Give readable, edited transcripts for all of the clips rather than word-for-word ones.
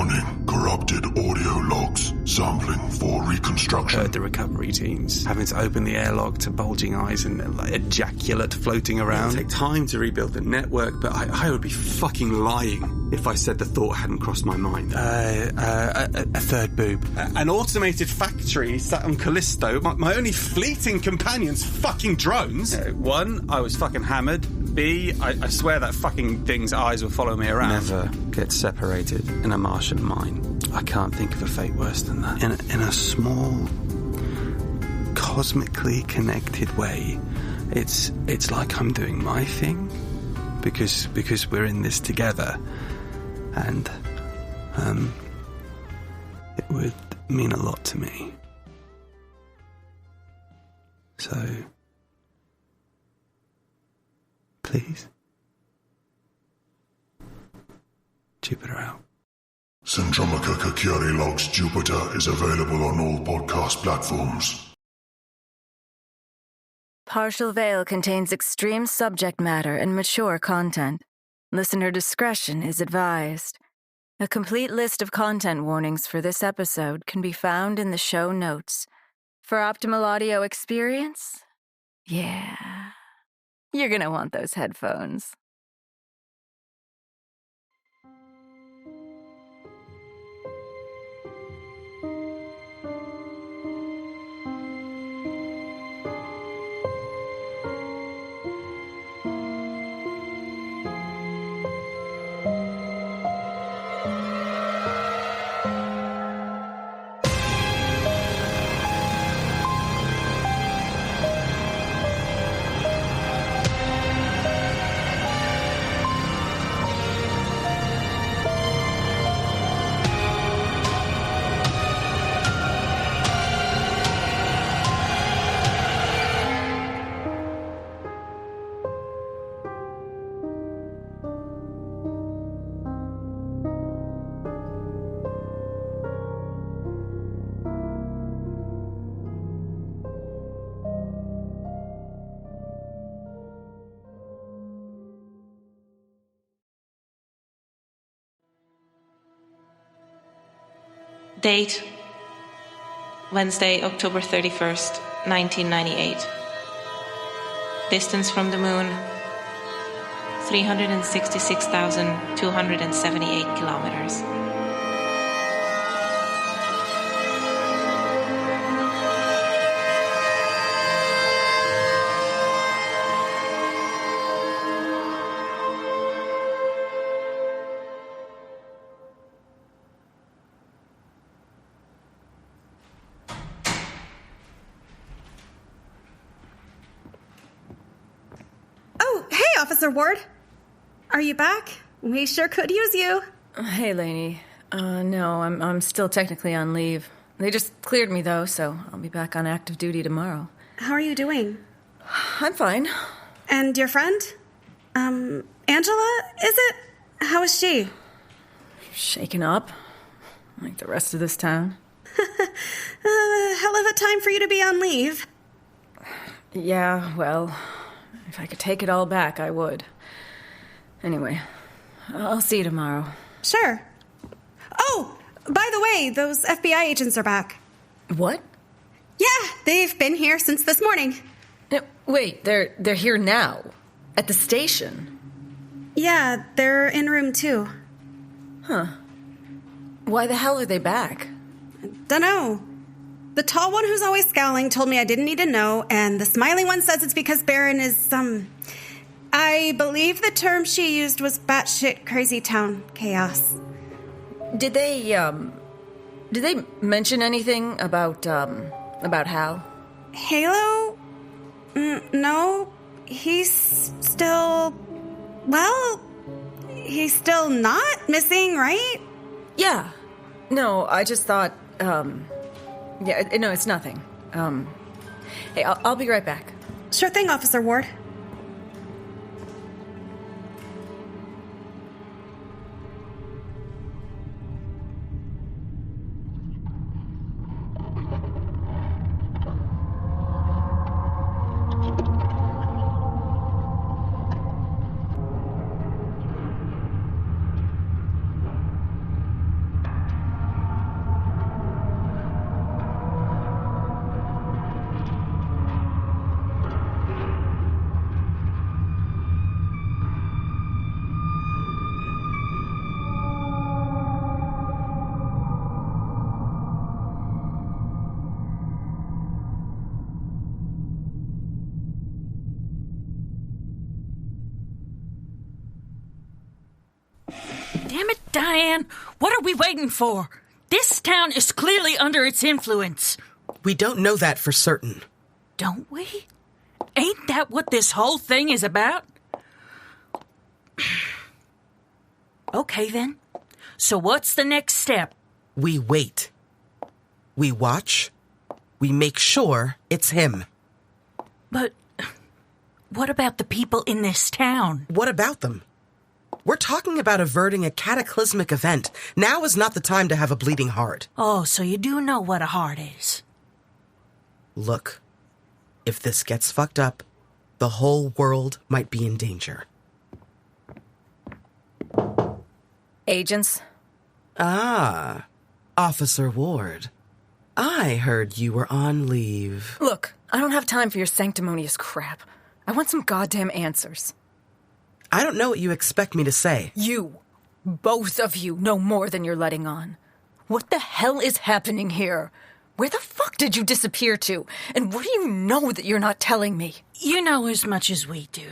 Running corrupted audio logs, sampling for reconstruction. Heard the recovery teams having to open the airlock to bulging eyes and like ejaculate floating around. It'll take time to rebuild the network, but I would be fucking lying if I said the thought hadn't crossed my mind. A third boob. An automated factory sat on Callisto. My only fleeting companions fucking drones. One, I was fucking hammered. B, I swear that fucking thing's eyes will follow me around. Never get separated in a Martian mine. I can't think of a fate worse than that. In a small, cosmically connected way, it's like I'm doing my thing because we're in this together, and it would mean a lot to me. So, please, Jupiter out. Syndromica Kakiri Logs Jupiter is available on all podcast platforms. Partial Veil contains extreme subject matter and mature content. Listener discretion is advised. A complete list of content warnings for this episode can be found in the show notes. For optimal audio experience, yeah, you're gonna want those headphones. Date, Wednesday, October 31st, 1998. Distance from the moon, 366,278 kilometers. Officer Ward, are you back? We sure could use you. Hey, Laine. No, I'm still technically on leave. They just cleared me, though, so I'll be back on active duty tomorrow. How are you doing? I'm fine. And your friend? Angela, is it? How is she? Shaken up, like the rest of this town. Hell of a time for you to be on leave. Yeah, well, if I could take it all back, I would. Anyway, I'll see you tomorrow. Sure. Oh, by the way, those FBI agents are back. What? Yeah, they've been here since this morning. No, wait, they're here now? At the station? Yeah, they're in room 2. Huh. Why the hell are they back? Dunno. The tall one who's always scowling told me I didn't need to know, and the smiling one says it's because Baron is, I believe the term she used was batshit crazy town chaos. Did they mention anything about Hal? Halo? No. He's still not missing, right? Yeah. No, I just thought, yeah, no, it's nothing. Hey, I'll be right back. Sure thing, Officer Ward. Diane, what are we waiting for? This town is clearly under its influence. We don't know that for certain. Don't we? Ain't that what this whole thing is about? Okay, then. So what's the next step? We wait. We watch. We make sure it's him. But what about the people in this town? What about them? We're talking about averting a cataclysmic event. Now is not the time to have a bleeding heart. Oh, so you do know what a heart is. Look, if this gets fucked up, the whole world might be in danger. Agents? Ah, Officer Ward. I heard you were on leave. Look, I don't have time for your sanctimonious crap. I want some goddamn answers. I don't know what you expect me to say. You, both of you, know more than you're letting on. What the hell is happening here? Where the fuck did you disappear to? And what do you know that you're not telling me? You know as much as we do.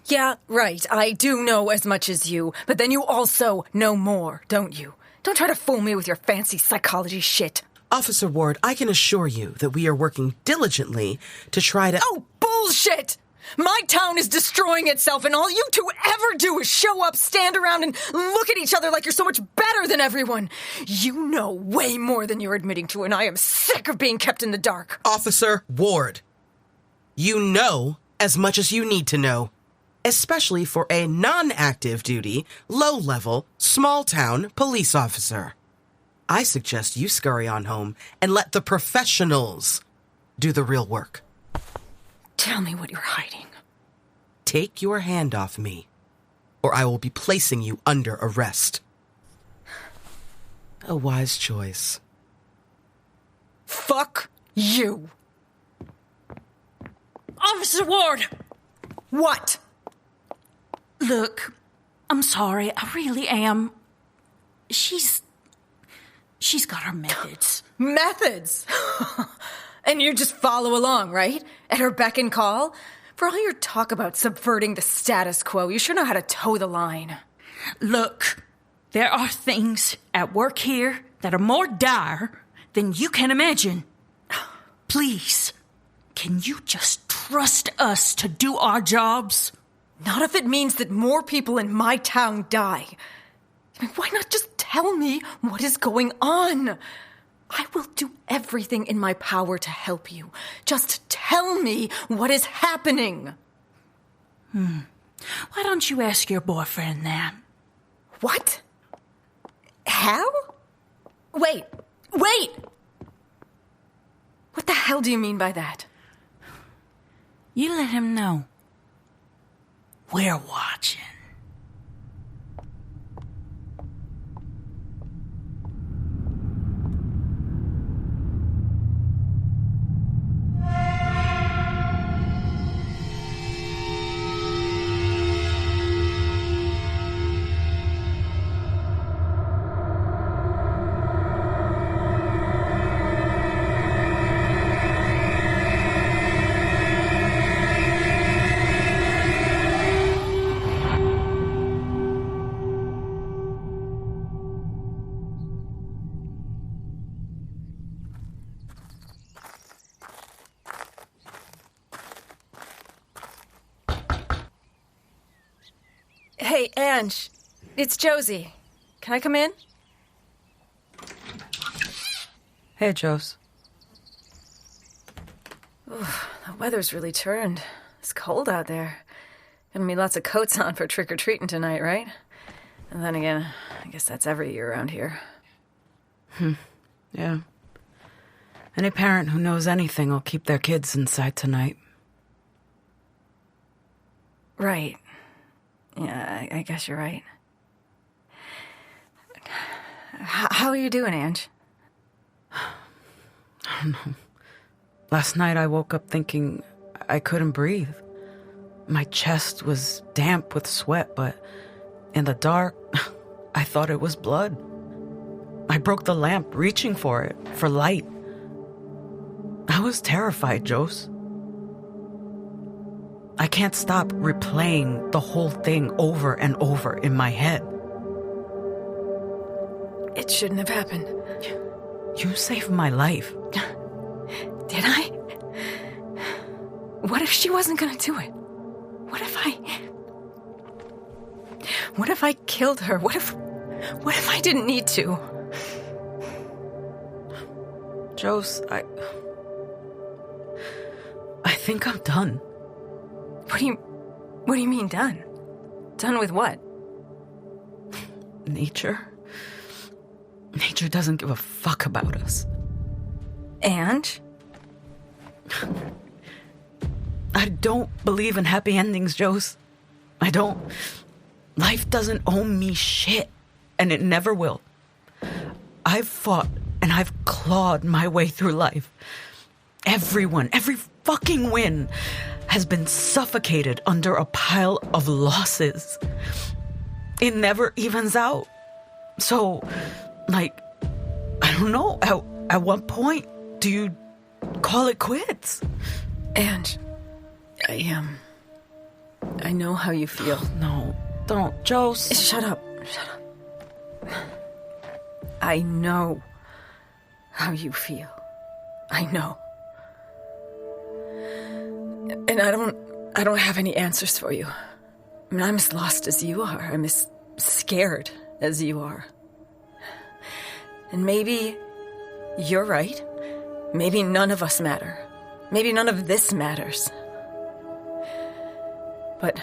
Yeah, right, I do know as much as you, but then you also know more, don't you? Don't try to fool me with your fancy psychology shit. Officer Ward, I can assure you that we are working diligently to try to... Oh, bullshit! My town is destroying itself, and all you two ever do is show up, stand around, and look at each other like you're so much better than everyone. You know way more than you're admitting to, and I am sick of being kept in the dark. Officer Ward, you know as much as you need to know, especially for a non-active duty, low-level, small-town police officer. I suggest you scurry on home and let the professionals do the real work. Tell me what you're hiding. Take your hand off me, or I will be placing you under arrest. A wise choice. Fuck you. Officer Ward! What? Look, I'm sorry, I really am. She's got her methods. Methods? And you just follow along, right? At her beck and call? For all your talk about subverting the status quo, you sure know how to toe the line. Look, there are things at work here that are more dire than you can imagine. Please, can you just trust us to do our jobs? Not if it means that more people in my town die. I mean, why not just tell me what is going on? I will do everything in my power to help you. Just tell me what is happening. Why don't you ask your boyfriend that? What? How? Wait! What the hell do you mean by that? You let him know. We're watching. Hey, Ange. It's Josie. Can I come in? Hey, Jose. The weather's really turned. It's cold out there. Gonna be lots of coats on for trick-or-treating tonight, right? And then again, I guess that's every year around here. Yeah. Any parent who knows anything will keep their kids inside tonight. Right. Yeah, I guess you're right. How are you doing, Ange? I don't know. Last night I woke up thinking I couldn't breathe. My chest was damp with sweat, but in the dark, I thought it was blood. I broke the lamp reaching for it, for light. I was terrified, Jose. I can't stop replaying the whole thing over and over in my head. It shouldn't have happened. You saved my life. Did I? What if she wasn't gonna do it? What if I killed her? What if I didn't need to? Jose, I think I'm done. What do you mean done? Done with what? Nature doesn't give a fuck about us. And? I don't believe in happy endings, Jose. I don't. Life doesn't owe me shit, and it never will. I've fought and I've clawed my way through life. Everyone, every fucking win has been suffocated under a pile of losses. It never evens out. So, I don't know, at what point do you call it quits? And I know how you feel. No, don't, Jose. Shut up. I know how you feel. I know. And I don't have any answers for you. I mean, I'm as lost as you are. I'm as scared as you are. And maybe you're right. Maybe none of us matter. Maybe none of this matters. But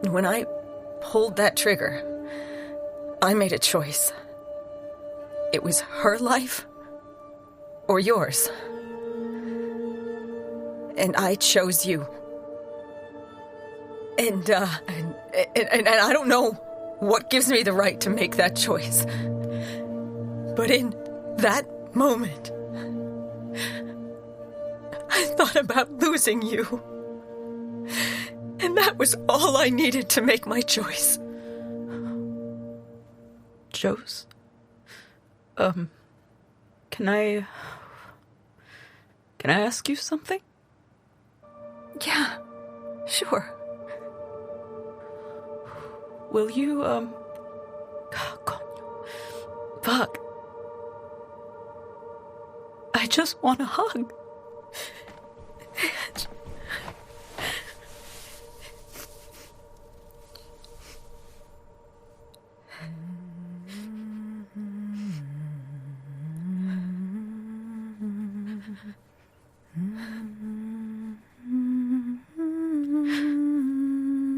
when I pulled that trigger, I made a choice. It was her life or yours. And I chose you. And I don't know what gives me the right to make that choice. But in that moment, I thought about losing you. And that was all I needed to make my choice. Jose? Can I ask you something? Yeah, sure. Will you, fuck. I just want a hug.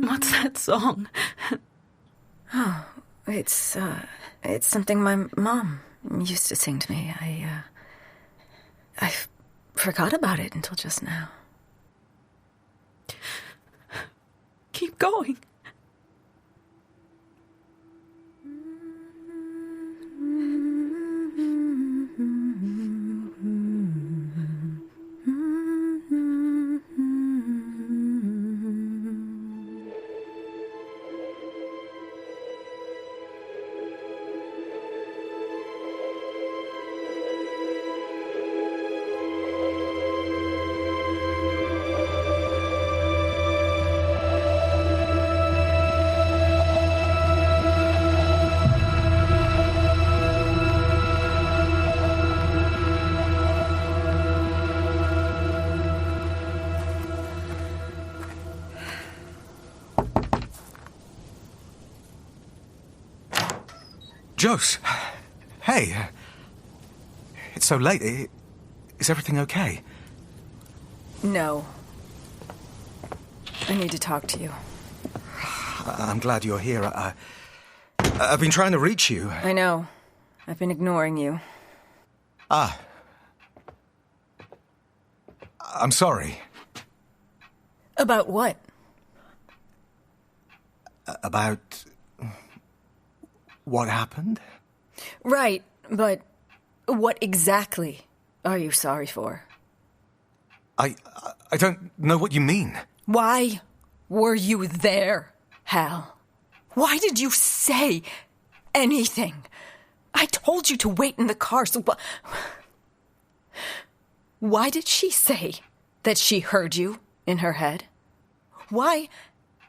What's that song? Oh, it's something my mom used to sing to me. I forgot about it until just now. Keep going. Jose, hey, it's so late. Is everything okay? No. I need to talk to you. I'm glad you're here. I've been trying to reach you. I know. I've been ignoring you. I'm sorry. About what? About what happened? Right, but what exactly are you sorry for? I don't know what you mean. Why were you there, Hal? Why did you say anything? I told you to wait in the car, so why did she say that she heard you in her head? Why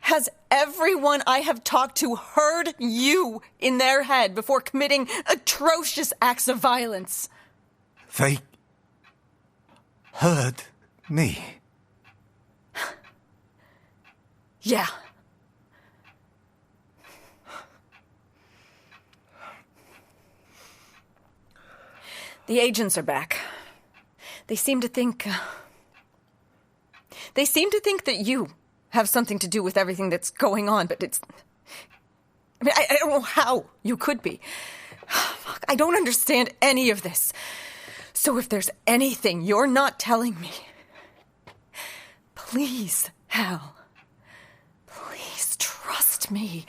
Has everyone I have talked to heard you in their head before committing atrocious acts of violence? They heard me. Yeah. The agents are back. They seem to think that you have something to do with everything that's going on, but it's... I mean, I don't know how you could be. Fuck, I don't understand any of this. So if there's anything you're not telling me, please, Hal, please trust me.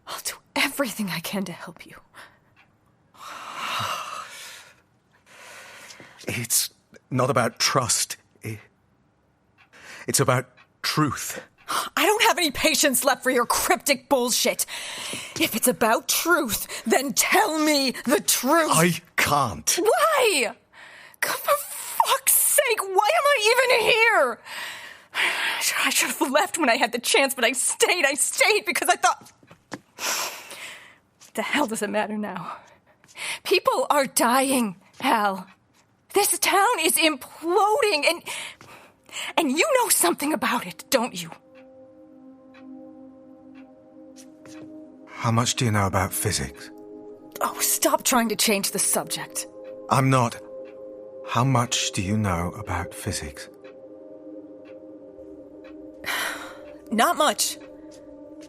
I'll do everything I can to help you. It's not about trust. It's about truth. I don't have any patience left for your cryptic bullshit. If it's about truth, then tell me the truth. I can't. Why? God, for fuck's sake, why am I even here? I should have left when I had the chance, but I stayed because I thought... What the hell does it matter now? People are dying, Hal. This town is imploding, and you know something about it, don't you? How much do you know about physics? Oh, stop trying to change the subject. I'm not. How much do you know about physics? Not much.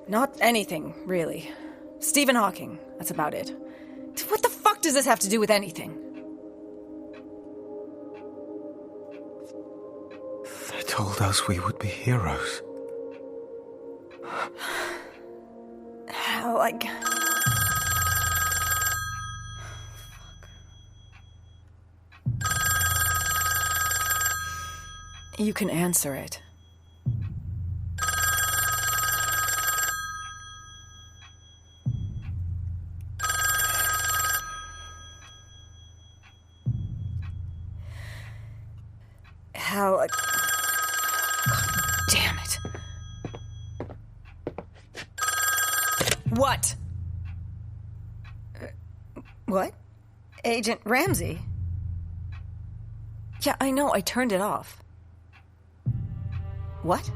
Not anything, really. Stephen Hawking, that's about it. What the fuck does this have to do with anything? They told us we would be heroes. How, like... You can answer it. How... God damn it. What? What? Agent Ramsey? Yeah, I know, I turned it off. What?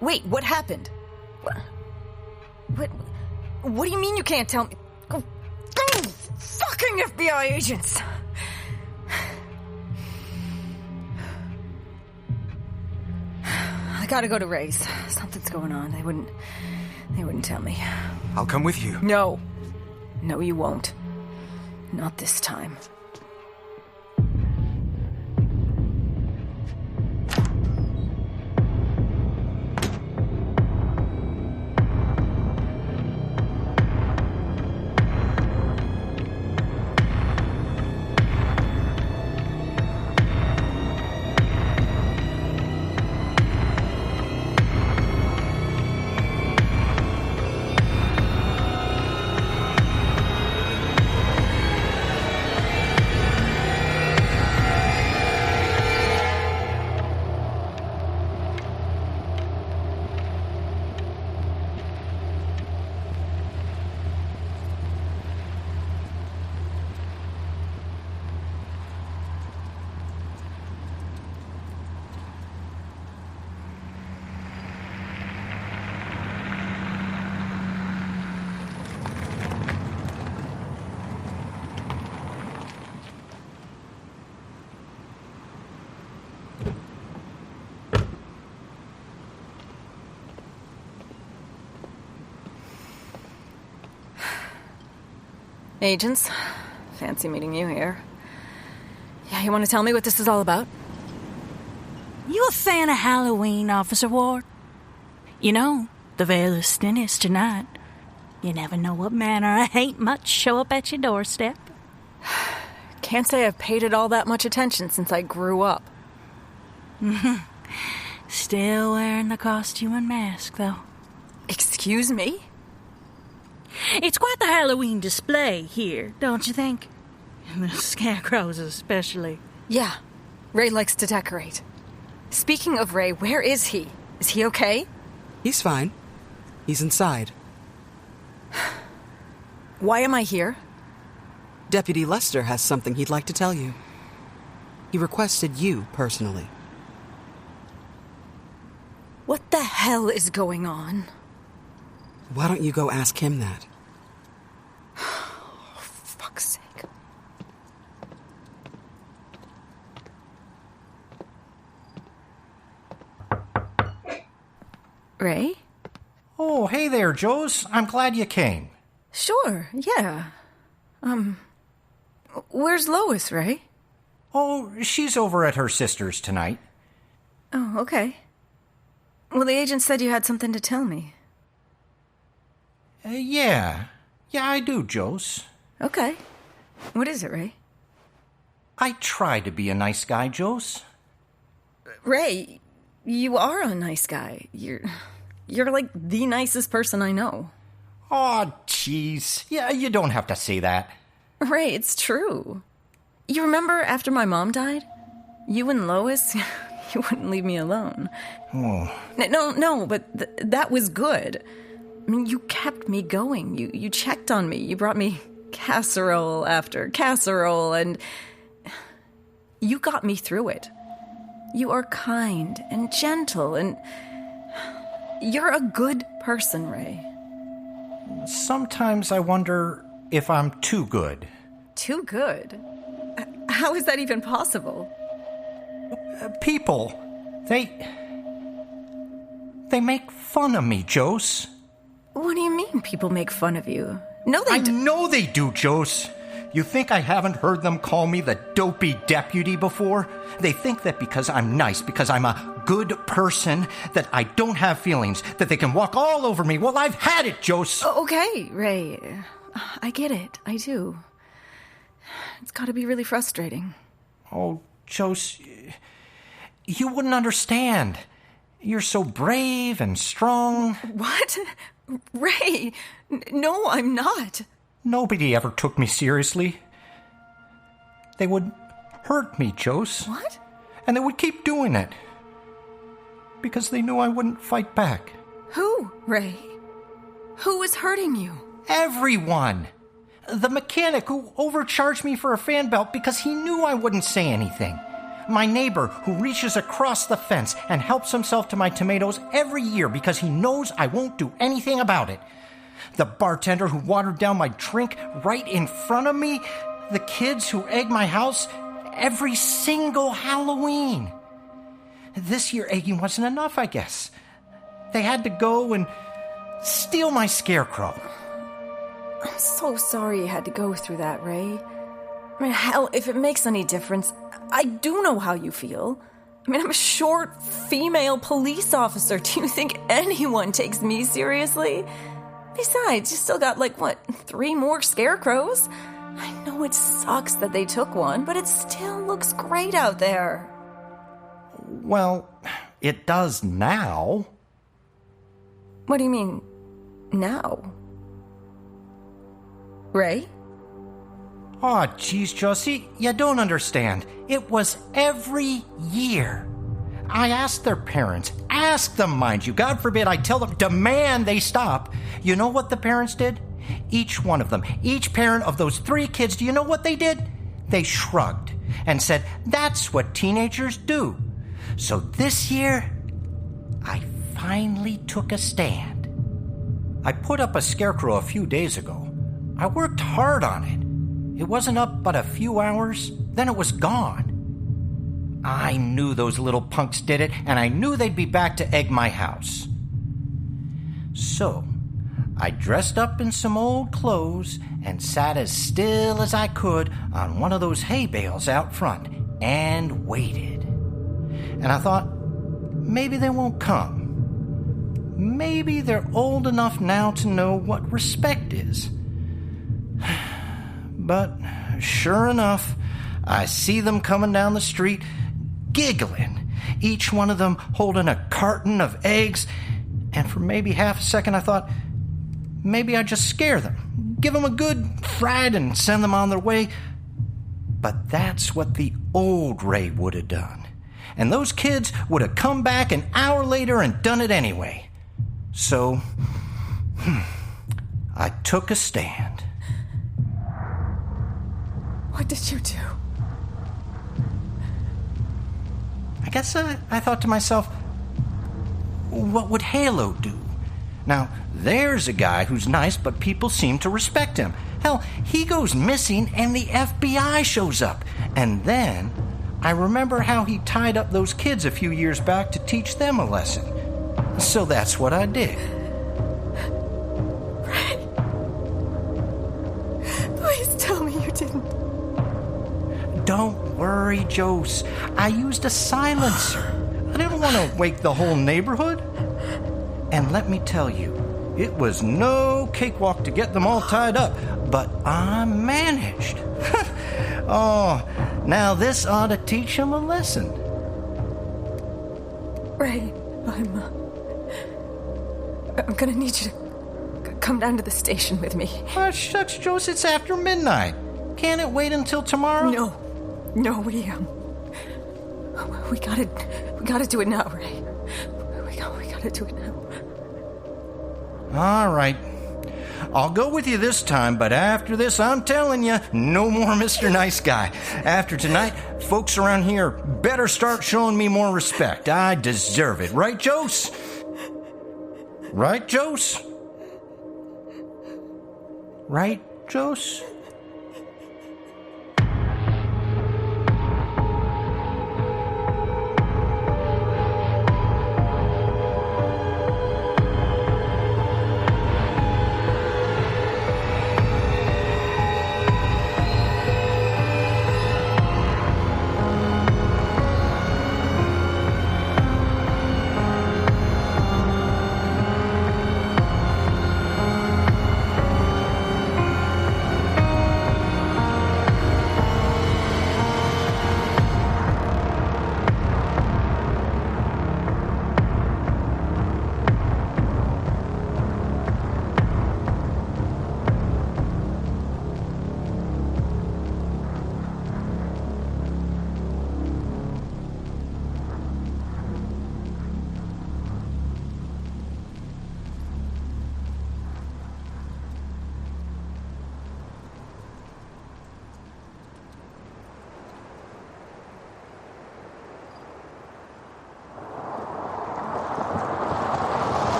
Wait, what happened? What do you mean you can't tell me? Go, fucking FBI agents! I gotta go to Rhys. Something's going on. They wouldn't tell me. I'll come with you. No. No, you won't. Not this time. Agents, fancy meeting you here. Yeah, you want to tell me what this is all about? You a fan of Halloween, Officer Ward? You know, the veil is thinnest tonight. You never know what manner of hate might show up at your doorstep. Can't say I've paid it all that much attention since I grew up. Still wearing the costume and mask, though. Excuse me? It's quite the Halloween display here, don't you think? The scarecrows especially. Yeah, Ray likes to decorate. Speaking of Ray, where is he? Is he okay? He's fine. He's inside. Why am I here? Deputy Lester has something he'd like to tell you. He requested you personally. What the hell is going on? Why don't you go ask him that? Oh, fuck's sake. Ray? Oh, hey there, Jose. I'm glad you came. Sure, yeah. Where's Lois, Ray? Oh, she's over at her sister's tonight. Oh, okay. Well, the agent said you had something to tell me. Yeah, I do, Jose. Okay. What is it, Ray? I try to be a nice guy, Jose. Ray, you are a nice guy. You're like the nicest person I know. Oh, jeez. Yeah, you don't have to say that. Ray, it's true. You remember after my mom died? You and Lois, you wouldn't leave me alone. Oh. No, but that was good. I mean, you kept me going. You checked on me. You brought me casserole after casserole, and you got me through it. You are kind and gentle, and you're a good person, Ray. Sometimes I wonder if I'm too good. Too good? How is that even possible? People, they make fun of me, Jose. What do you mean people make fun of you? No, I know they do, Jose. You think I haven't heard them call me the dopey deputy before? They think that because I'm nice, because I'm a good person, that I don't have feelings, that they can walk all over me. Well, I've had it, Jose. Okay, Ray. I get it. I do. It's got to be really frustrating. Oh, Jose, you wouldn't understand. You're so brave and strong. What? Ray, no, I'm not. Nobody ever took me seriously. They would hurt me, Jose. What? And they would keep doing it. Because they knew I wouldn't fight back. Who, Ray? Who was hurting you? Everyone. The mechanic who overcharged me for a fan belt because he knew I wouldn't say anything. My neighbor who reaches across the fence and helps himself to my tomatoes every year because he knows I won't do anything about it. The bartender who watered down my drink right in front of me. The kids who egg my house every single Halloween. This year egging wasn't enough, I guess. They had to go and steal my scarecrow. I'm so sorry you had to go through that, Ray. I mean, hell, if it makes any difference, I do know how you feel. I mean, I'm a short female police officer. Do you think anyone takes me seriously? Besides, you still got, 3 more scarecrows? I know it sucks that they took one, but it still looks great out there. Well, it does now. What do you mean, now? Ray? Aw, geez, Josie, you don't understand. It was every year. I asked their parents, ask them, mind you, God forbid I tell them, demand they stop. You know what the parents did? Each one of them, each parent of those 3 kids, do you know what they did? They shrugged and said, that's what teenagers do. So this year, I finally took a stand. I put up a scarecrow a few days ago. I worked hard on it. It wasn't up but a few hours, then it was gone. I knew those little punks did it, and I knew they'd be back to egg my house. So, I dressed up in some old clothes and sat as still as I could on one of those hay bales out front and waited. And I thought, maybe they won't come. Maybe they're old enough now to know what respect is. But sure enough, I see them coming down the street, giggling, each one of them holding a carton of eggs, and for maybe half a second I thought, maybe I'd just scare them, give them a good fright and send them on their way. But that's what the old Ray would have done. And those kids would have come back an hour later and done it anyway. So, I took a stand. What did you do? I guess I thought to myself, what would Halo do? Now, there's a guy who's nice, but people seem to respect him. Hell, he goes missing and the FBI shows up. And then I remember how he tied up those kids a few years back to teach them a lesson. So that's what I did. Ray. Please tell me you didn't. Don't worry, Jose. I used a silencer. I didn't want to wake the whole neighborhood. And let me tell you, it was no cakewalk to get them all tied up, but I managed. Oh, now this ought to teach him a lesson. Ray, I'm gonna need you to come down to the station with me. Oh, shucks, Jose, it's after midnight. Can't it wait until tomorrow? No, we gotta do it now, Ray. We gotta do it now. All right. I'll go with you this time, but after this, I'm telling you, no more Mr. Nice Guy. After tonight, folks around here better start showing me more respect. I deserve it. Right, Jose? Right, Jose? Right, Jose?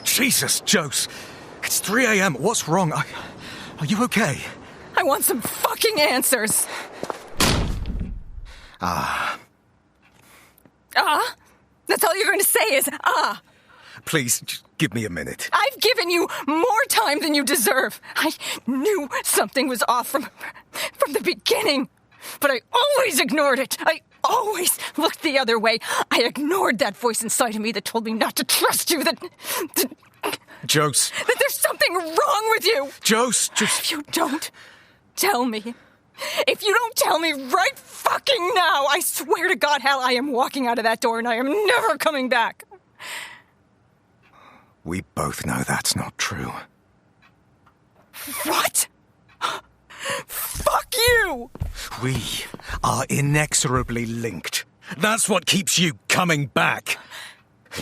Jesus, Jose. It's 3 a.m. What's wrong? Are you okay? I want some fucking answers. That's all you're going to say is, Please, just give me a minute. I've given you more time than you deserve. I knew something was off from the beginning, but I always ignored it. I always looked the other way. I ignored that voice inside of me that told me not to trust you, that Jose. That there's something wrong with you. Jose, just... If you don't tell me, if you don't tell me right fucking now, I swear to God, Hal, I am walking out of that door and I am never coming back. We both know that's not true. What? Fuck you! We are inexorably linked. That's what keeps you coming back.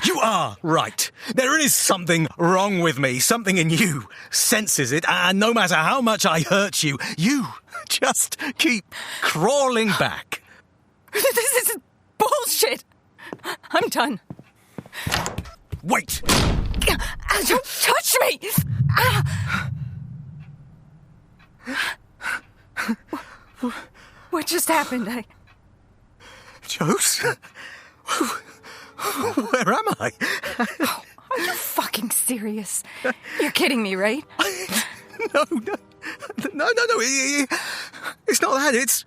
You are right. There is something wrong with me. Something in you senses it, and no matter how much I hurt you, you just keep crawling back. This is bullshit. I'm done. Wait! Don't touch me! What just happened? Jose? Where am I? Are you fucking serious? You're kidding me, right? No. It's not that. It's...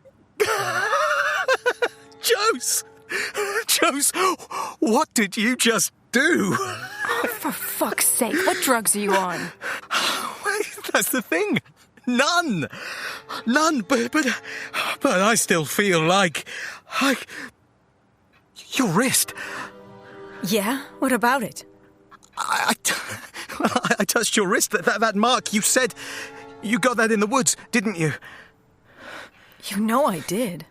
Jose, what did you just do? Oh, for fuck's sake, what drugs are you on? That's the thing. None, but I still feel like... Your wrist... Yeah? What about it? I touched your wrist. That mark, you said you got that in the woods, didn't you? You know I did.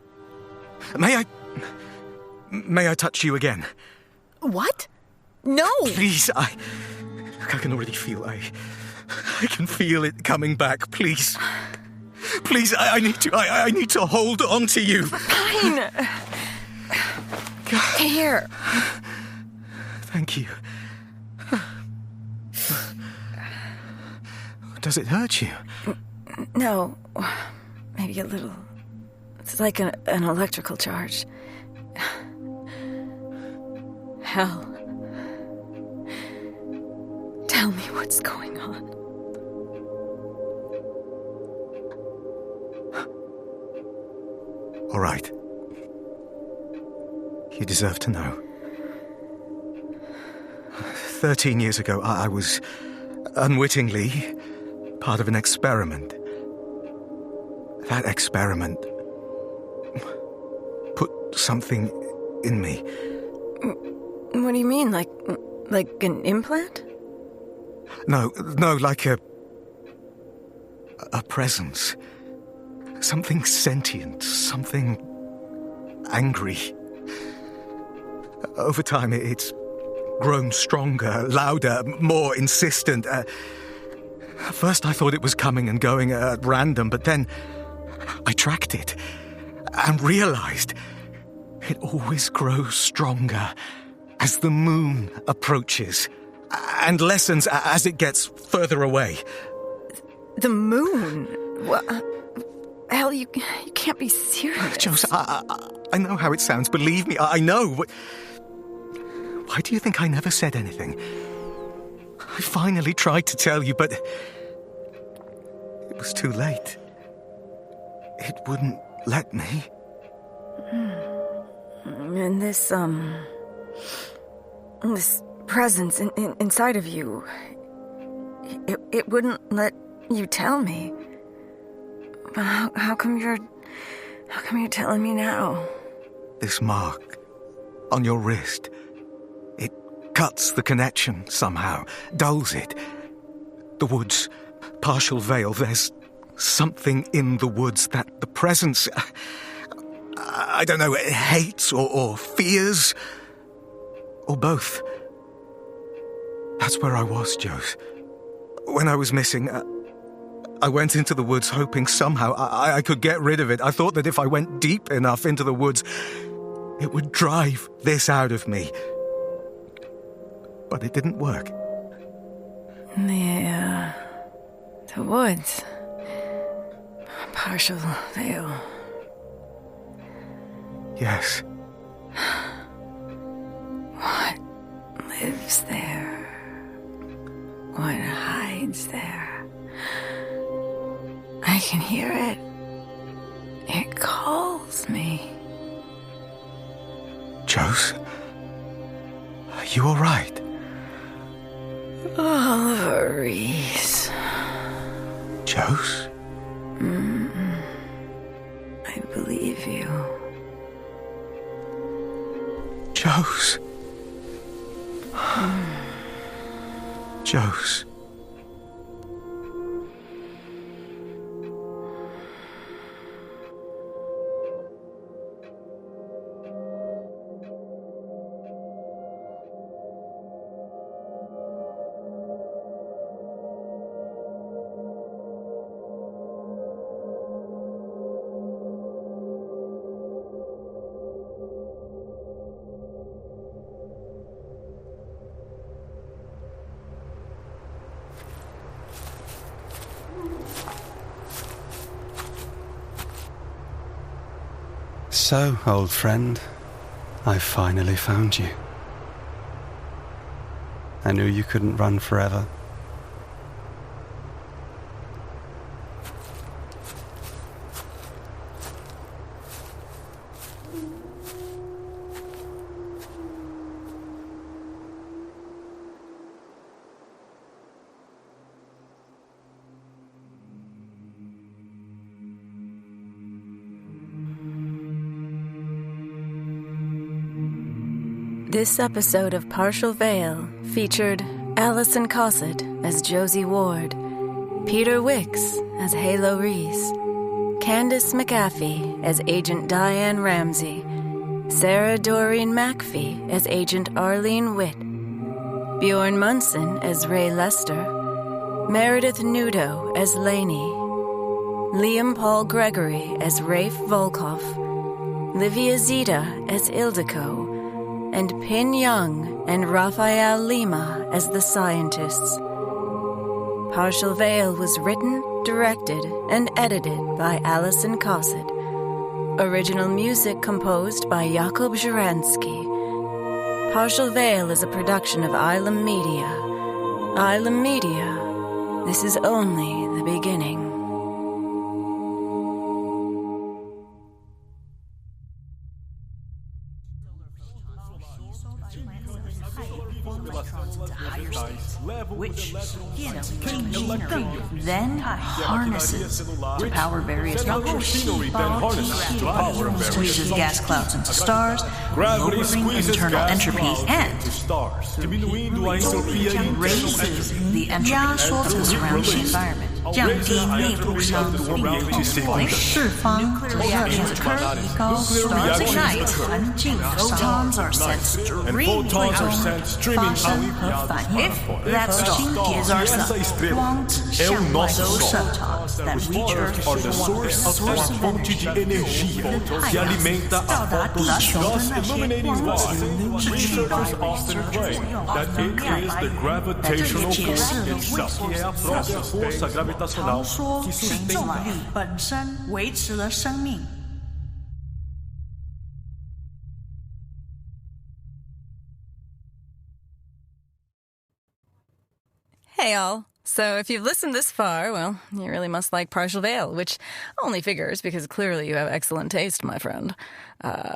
May I touch you again? What? No! Please, I can already feel, I can feel it coming back, please. Please, I need to hold on to you. Fine. Here. Thank you. Does it hurt you? No. Maybe a little. It's like an electrical charge. Hell. Tell me what's going on. All right. You deserve to know. 13 years ago, I was unwittingly part of an experiment. That experiment put something in me. What do you mean? Like an implant? No, like a presence. Something sentient, something angry. Over time, it's grown stronger, louder, more insistent. At first, I thought it was coming and going at random, but then I tracked it and realized it always grows stronger as the moon approaches and lessens as it gets further away. The moon? What? Hell, you can't be serious. Josie, I know how it sounds. Believe me, I know. Why do you think I never said anything? I finally tried to tell you, but it was too late. It wouldn't let me. And this presence inside of you, it wouldn't let you tell me. But how come you're telling me now? This mark on your wrist, it cuts the connection somehow, dulls it. The woods, partial veil, there's something in the woods that the presence, I don't know, hates or fears, or both. That's where I was, Jose. When I was missing, I went into the woods hoping somehow I could get rid of it. I thought that if I went deep enough into the woods, it would drive this out of me. But it didn't work. The woods. Partial veil. Yes. What lives there? What hides there? I can hear it. It calls me. Jose? Are you all right? Oliver Rhys. Jose? I believe you. Jose? Jose? So, old friend, I finally found you. I knew you couldn't run forever. This episode of Partial Veil featured Allison Cossitt as Josie Ward, Peter Wicks as Halo Rhys, Candace McAfee as Agent Diane Ramsey, Sarah Doreen MacPhee as Agent Arlene Whitt, Bjorn Munson as Ray Lester, Meredith Nudo as Laine, Liam Paul Gregory as Raif Volkov, Livia Zita as Ildiko, and Pin Young and Rafael Lima as the scientists. Partial Veil was written, directed, and edited by Allison Cossitt. Original music composed by Jakub Żerański. Partial Veil is a production of Ylem Media. Ylem Media, this is only the beginning. Which, then harnesses to power various functions. Squeezes gas clouds into stars, lowering internal entropy, and raises the entropy of the surrounding environment. 降低内部相对应的释放reactions occur, stars ignite, 环境 photons are sent streaming 发生和反应 If that star is our sun, 光指向外 those photons that reach Earth are the source of energy de energia que alimenta a photosynthesis, illuminating light. Researchers often claim that it is the gravitational force itself, que é a própria força gravitacional 说行动力本身维持了生命。Hey all. So if you've listened this far, well, you really must like Partial Veil, which only figures because clearly you have excellent taste, my friend.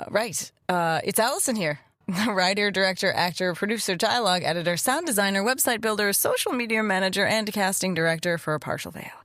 Right. It's Allison here. Writer, director, actor, producer, dialogue editor, sound designer, website builder, social media manager, and casting director for Partial Veil.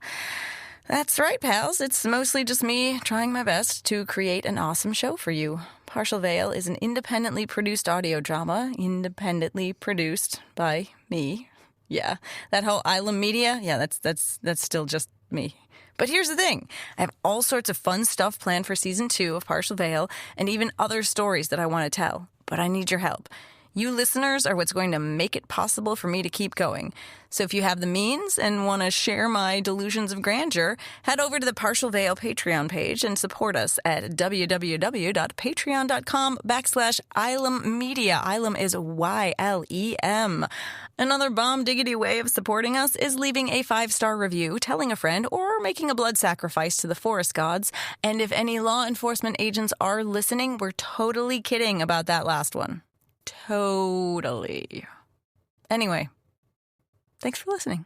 That's right, pals. It's mostly just me trying my best to create an awesome show for you. Partial Veil is an independently produced audio drama, independently produced by me. Yeah, that whole Ylem Media, yeah, that's still just me. But here's the thing. I have all sorts of fun stuff planned for Season 2 of Partial Veil and even other stories that I want to tell. But I need your help. You listeners are what's going to make it possible for me to keep going. So if you have the means and want to share my delusions of grandeur, head over to the Partial Veil Patreon page and support us at www.patreon.com/Ylem Media. Ylem is Ylem. Another bomb diggity way of supporting us is leaving a 5-star review, telling a friend, or making a blood sacrifice to the forest gods. And if any law enforcement agents are listening, we're totally kidding about that last one. Totally. Anyway, thanks for listening.